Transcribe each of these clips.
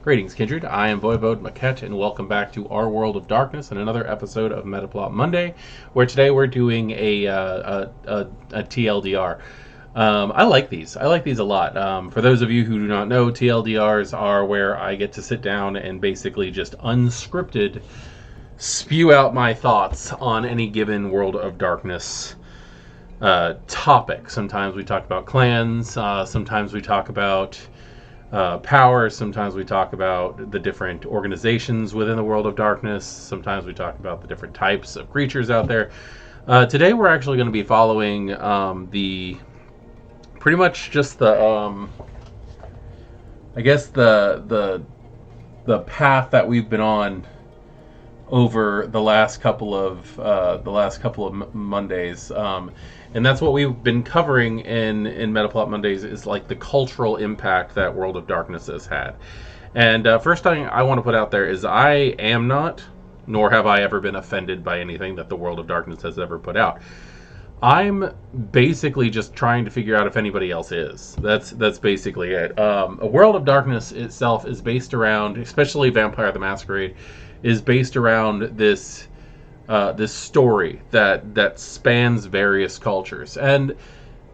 Greetings, Kindred. I am WoD Maquette, and welcome back to our World of Darkness and another episode of Metaplot Monday, where today we're doing a TLDR. I like these. I like these a lot. For those of you who do not know, TLDRs are where I get to sit down and basically just unscripted spew out my thoughts on any given World of Darkness topic. Sometimes we talk about clans. Sometimes we talk about power. Sometimes we talk about the different organizations within the World of Darkness. Sometimes we talk about the different types of creatures out there. Today we're actually going to be following the pretty much just the I guess the path that we've been on over the last couple of Mondays, and that's what we've been covering in Metaplot Mondays is like the cultural impact that World of Darkness has had. And first thing I want to put out there is I am not, nor have I ever been offended by anything that the World of Darkness has ever put out. I'm basically just trying to figure out if anybody else is. That's basically it. A World of Darkness itself is based around, especially Vampire the Masquerade, is based around this story that spans various cultures. And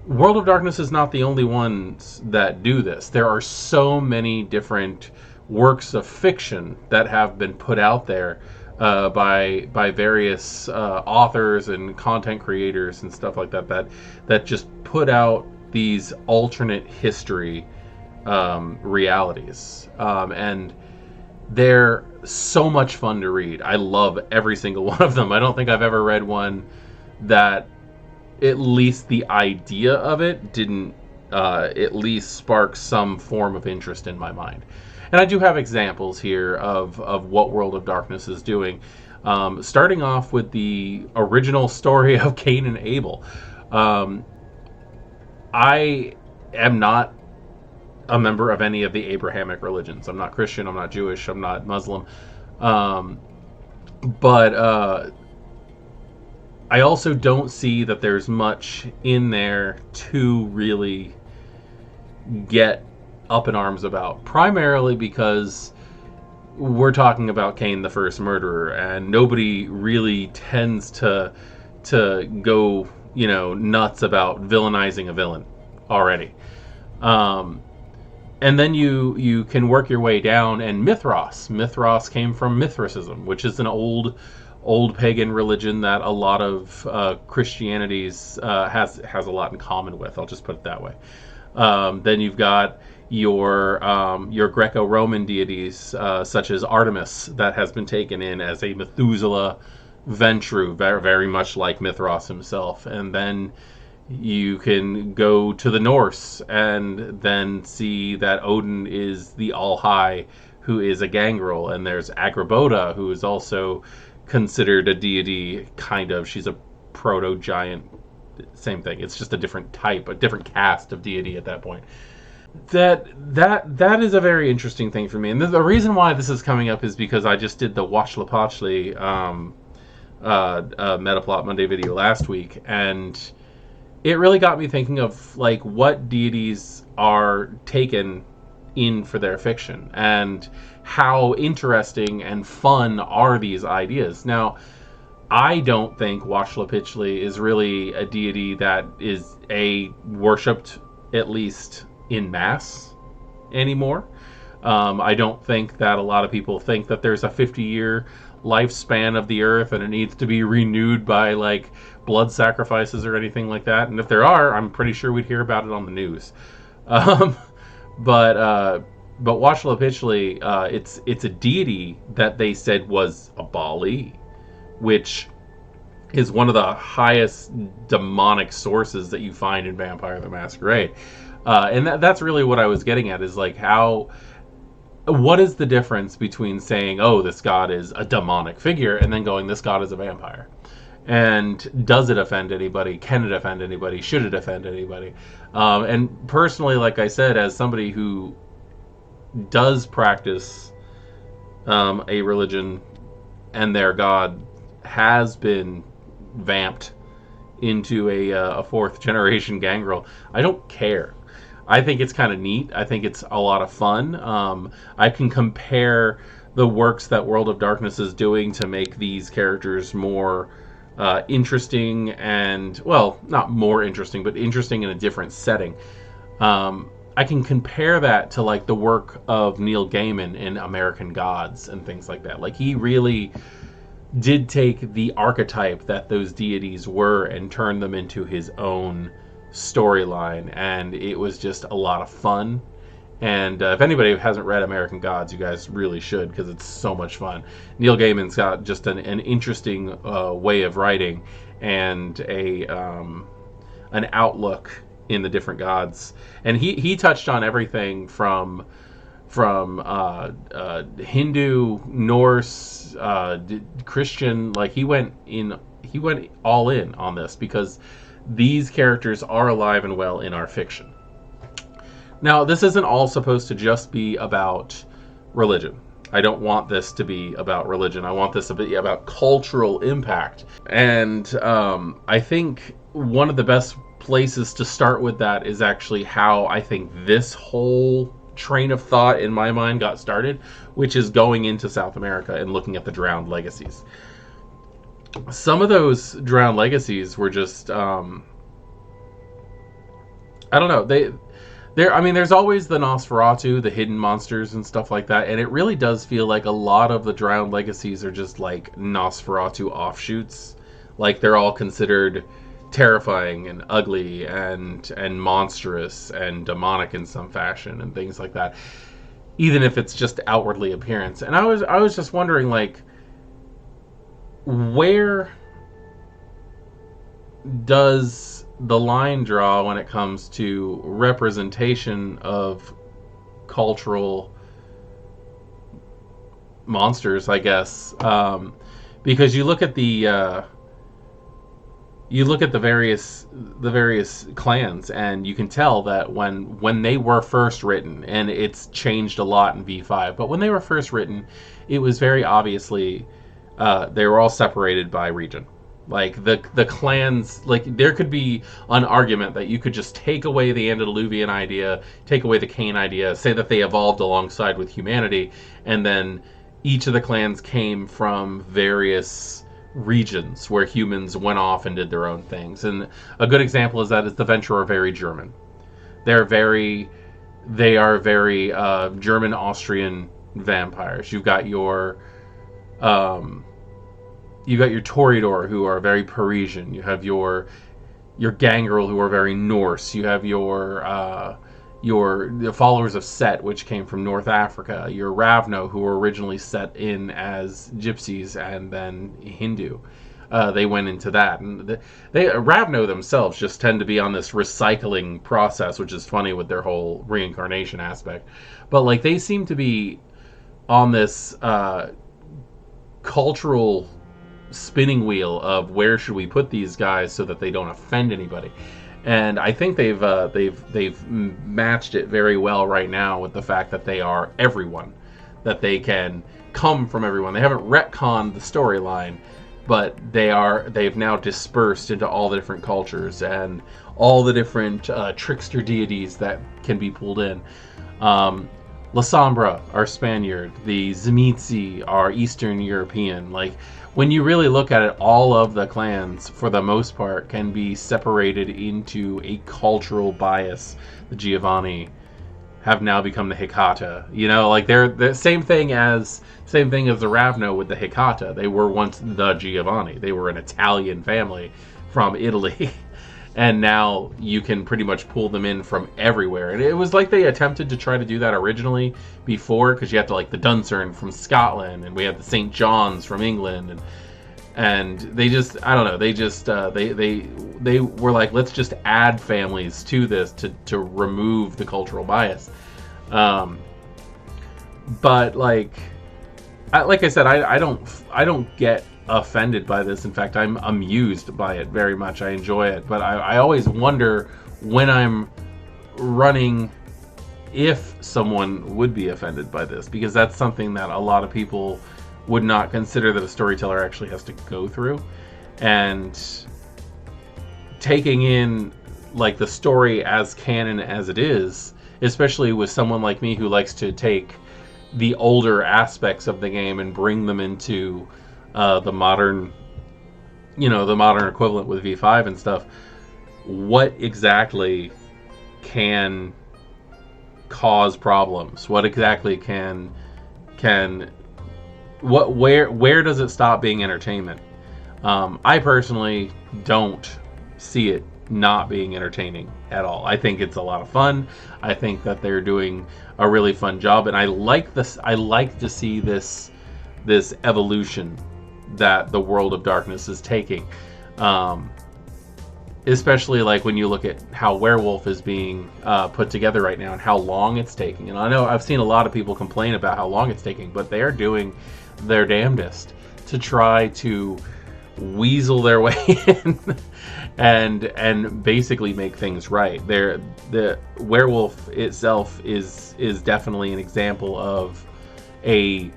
World of Darkness is not the only ones that do this. There are so many different works of fiction that have been put out there by various authors and content creators and stuff like that just put out these alternate history realities. And they're so much fun to read. I love every single one of them. I don't think I've ever read one that at least the idea of it didn't at least spark some form of interest in my mind. And I do have examples here of what World of Darkness is doing. Starting off with the original story of Cain and Abel. I am not a member of any of the Abrahamic religions. I'm not Christian, I'm not Jewish, I'm not Muslim. But I also don't see that there's much in there to really get up in arms about. Primarily because we're talking about Cain, the first murderer, and nobody really tends to go, nuts about villainizing a villain already. And then you can work your way down, and Mithras came from Mithricism, which is an old pagan religion that a lot of Christianities has a lot in common with. I'll just put it that way. Then you've got your Greco-Roman deities, such as Artemis, that has been taken in as a Methuselah Ventru, very, very much like Mithras himself. And then you can go to the Norse and then see that Odin is the All-High, who is a gangrel, and there's Agrabota, who is also considered a deity, kind of. She's a proto-giant, same thing. It's just a different type, a different caste of deity at that point. That is a very interesting thing for me, and the reason why this is coming up is because I just did the Watchlapotchly Metaplot Monday video last week, and it really got me thinking of like what deities are taken in for their fiction and how interesting and fun are these ideas. Now, I don't think Watchlapotchly is really a deity that is worshipped, at least in mass, anymore. I don't think that a lot of people think that there's a 50-year lifespan of the earth and it needs to be renewed by like blood sacrifices or anything like that. And if there are, I'm pretty sure we'd hear about it on the news. But Watchlapotchly, it's a deity that they said was a Baali, which is one of the highest demonic sources that you find in Vampire the Masquerade. And that's really what I was getting at, is like what is the difference between saying, oh, this god is a demonic figure, and then going, this god is a vampire? And does it offend anybody? Can it offend anybody? Should it offend anybody? And personally, like I said, as somebody who does practice a religion and their god has been vamped into a fourth generation gangrel, I don't care. I think it's kind of neat. I think it's a lot of fun. I can compare the works that World of Darkness is doing to make these characters more interesting and, well, not more interesting, but interesting in a different setting. I can compare that to like the work of Neil Gaiman in American Gods and things like that. Like, he really did take the archetype that those deities were and turn them into his own storyline, and it was just a lot of fun. And if anybody hasn't read American Gods, you guys really should, because it's so much fun. Neil Gaiman's got just an interesting way of writing and an outlook in the different gods. And he touched on everything from Hindu, Norse, Christian. Like, he went all in on this because these characters are alive and well in our fiction. Now, this isn't all supposed to just be about religion. I don't want this to be about religion. I want this to be about cultural impact. And I think one of the best places to start with that is actually how I think this whole train of thought in my mind got started, which is going into South America and looking at the drowned legacies. Some of those drowned legacies were just I don't know, there's always the Nosferatu, the hidden monsters and stuff like that, and it really does feel like a lot of the drowned legacies are just like Nosferatu offshoots. Like, they're all considered terrifying and ugly and monstrous and demonic in some fashion and things like that, even if it's just outwardly appearance. And I was just wondering, like, where does the line draw when it comes to representation of cultural monsters, I guess? Because you look at the various clans, and you can tell that when they were first written, and it's changed a lot in V5, but when they were first written, it was very obviously they were all separated by region. Like, the clans, like, there could be an argument that you could just take away the antediluvian idea, take away the Cain idea, say that they evolved alongside with humanity, and then each of the clans came from various regions where humans went off and did their own things. And a good example is the Venture are very German. They are very German Austrian vampires. You've got your Toreador, who are very Parisian. You have your Gangrel, who are very Norse. You have the followers of Set, which came from North Africa. Your Ravno, who were originally set in as gypsies and then Hindu. They went into that, and Ravno themselves just tend to be on this recycling process, which is funny with their whole reincarnation aspect. But like, they seem to be on this cultural spinning wheel of where should we put these guys so that they don't offend anybody. And I think they've matched it very well right now with the fact that they are everyone, that they can come from everyone. They haven't retconned the storyline, but they've now dispersed into all the different cultures and all the different trickster deities that can be pulled in. La Sombra are Spaniard, the Tzimisce are Eastern European. Like, when you really look at it, all of the clans, for the most part, can be separated into a cultural bias. The Giovanni have now become the Hecata. You know, like, they're the same thing as the Ravno with the Hecata. They were once the Giovanni. They were an Italian family from Italy. And now you can pretty much pull them in from everywhere. And it was like they attempted to try to do that originally before, because you had to, like, the Duncern from Scotland, and we had the St. John's from England, and they just, I don't know, they just they were like, let's just add families to this to remove the cultural bias. But like I said, I don't get offended by this. In fact, I'm amused by it very much. I enjoy it, but I always wonder when I'm running if someone would be offended by this, because that's something that a lot of people would not consider that a storyteller actually has to go through. And taking in like the story as canon as it is, especially with someone like me who likes to take the older aspects of the game and bring them into the modern, the modern equivalent with V5 and stuff. What exactly can cause problems? What exactly can where does it stop being entertainment? I personally don't see it not being entertaining at all. I think it's a lot of fun. I think that they're doing a really fun job, and I like this. I like to see this evolution that the World of Darkness is taking. Especially like when you look at how Werewolf is being put together right now and how long it's taking. And I know I've seen a lot of people complain about how long it's taking, but they are doing their damnedest to try to weasel their way in and basically make things right. The Werewolf itself is definitely an example of a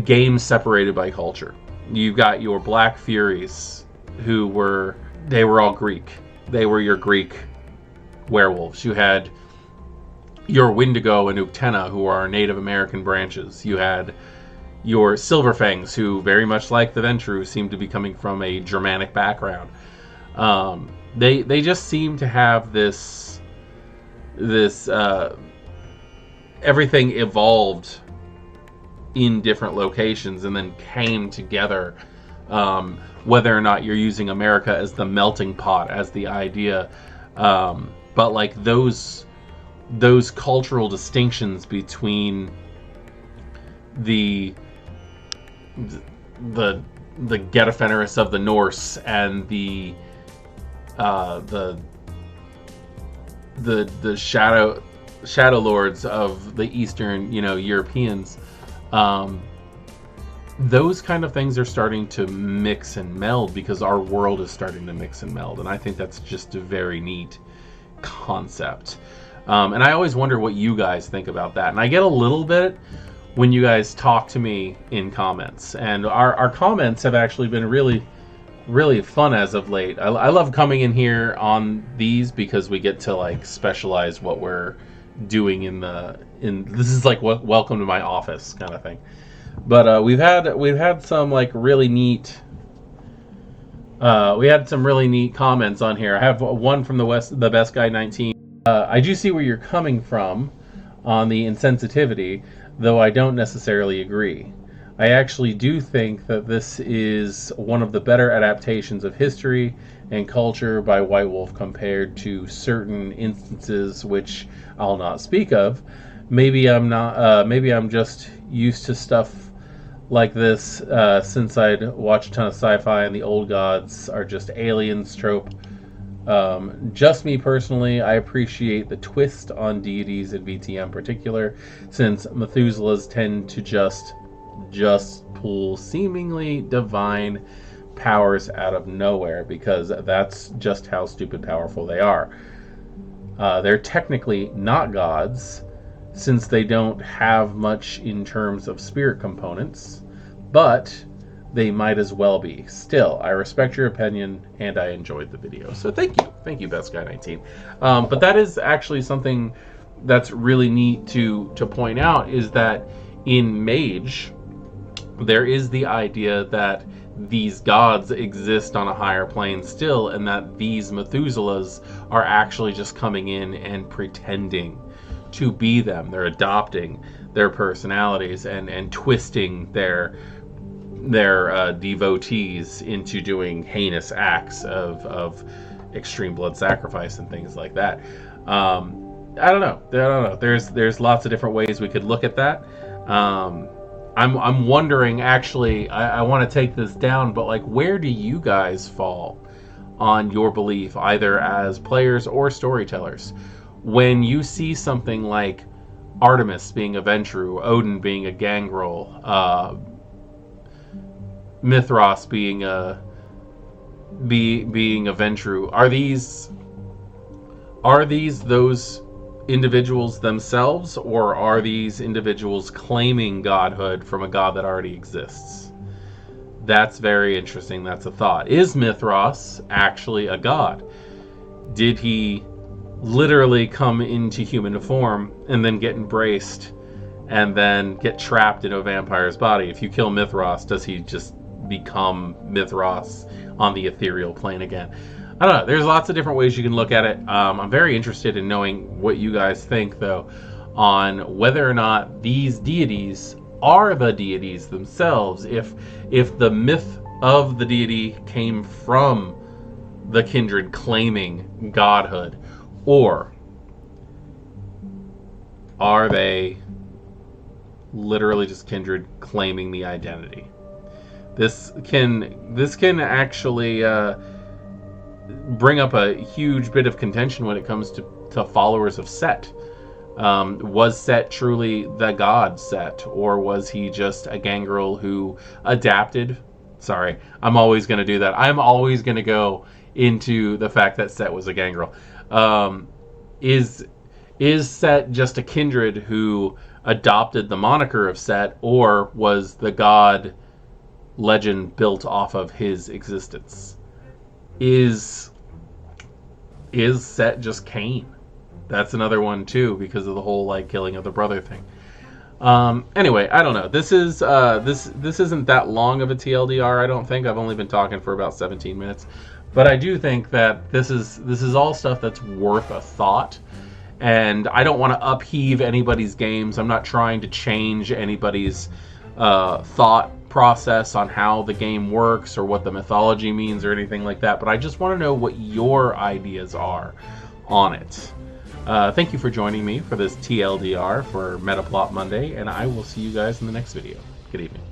game separated by culture. You've got your Black Furies, who were all Greek. They were your Greek werewolves. You had your Wendigo and Uktena, who are Native American branches. You had your Silverfangs, who, very much like the Ventrue, seem to be coming from a Germanic background. They just seem to have this everything evolved in different locations and then came together. Whether or not you're using America as the melting pot, as the idea, but like those cultural distinctions between the Getafenris of the Norse and the Shadow Lords of the Eastern, Europeans. Those kind of things are starting to mix and meld because our world is starting to mix and meld, and I think that's just a very neat concept. And I always wonder what you guys think about that. And I get a little bit when you guys talk to me in comments, and our comments have actually been really, really fun as of late. I love coming in here on these because we get to like specialize what we're doing in this is like welcome to my office kind of thing. But we've had some like really neat we had some really neat comments on here. I have one from the Best Guy 19. I do see where you're coming from on the insensitivity, though I don't necessarily agree. I actually do think that this is one of the better adaptations of history and culture by White Wolf compared to certain instances which I'll not speak of. Maybe I'm just used to stuff like this since I'd watched a ton of sci-fi and the old gods are just aliens trope. Just me personally, I appreciate the twist on deities in VTM in particular, since Methuselahs tend to just pull seemingly divine powers out of nowhere, because that's just how stupid powerful they are. They're technically not gods, since they don't have much in terms of spirit components, but they might as well be. Still, I respect your opinion, and I enjoyed the video. So thank you, Best Guy 19. But that is actually something that's really neat to point out, is that in Mage, there is the idea that these gods exist on a higher plane still, and that these Methuselahs are actually just coming in and pretending to be them. They're adopting their personalities and twisting their devotees into doing heinous acts of extreme blood sacrifice and things like that. I don't know. There's lots of different ways we could look at that. I'm wondering, actually, I want to take this down, but like, where do you guys fall on your belief, either as players or storytellers, when you see something like Artemis being a Ventrue, Odin being a Gangrel, Mithras being a Ventrue? Are these those individuals themselves, or are these individuals claiming godhood from a god that already exists? That's very interesting. That's a thought. Is Mithras actually a god? Did he literally come into human form and then get embraced and then get trapped in a vampire's body? If you kill Mithras, does he just become Mithras on the ethereal plane again? I don't know. There's lots of different ways you can look at it. I'm very interested in knowing what you guys think, though, on whether or not these deities are the deities themselves. If the myth of the deity came from the Kindred claiming godhood, or are they literally just Kindred claiming the identity? This can actually bring up a huge bit of contention when it comes to followers of Set. Was Set truly the god Set, or was he just a gangrel who adapted? Sorry, I'm always going to do that. I'm always going to go into the fact that Set was a gangrel. Is Set just a Kindred who adopted the moniker of Set, or was the god legend built off of his existence? Is Set just Cain? That's another one too, because of the whole like killing of the brother thing. Anyway, I don't know. This isn't that long of a TLDR. I don't think. I've only been talking for about 17 minutes, but I do think that this is all stuff that's worth a thought. And I don't want to upheave anybody's games. I'm not trying to change anybody's thought process on how the game works or what the mythology means or anything like that. But I just want to know what your ideas are on it. Thank you for joining me for this TLDR for Metaplot Monday, and I will see you guys in the next video. Good evening.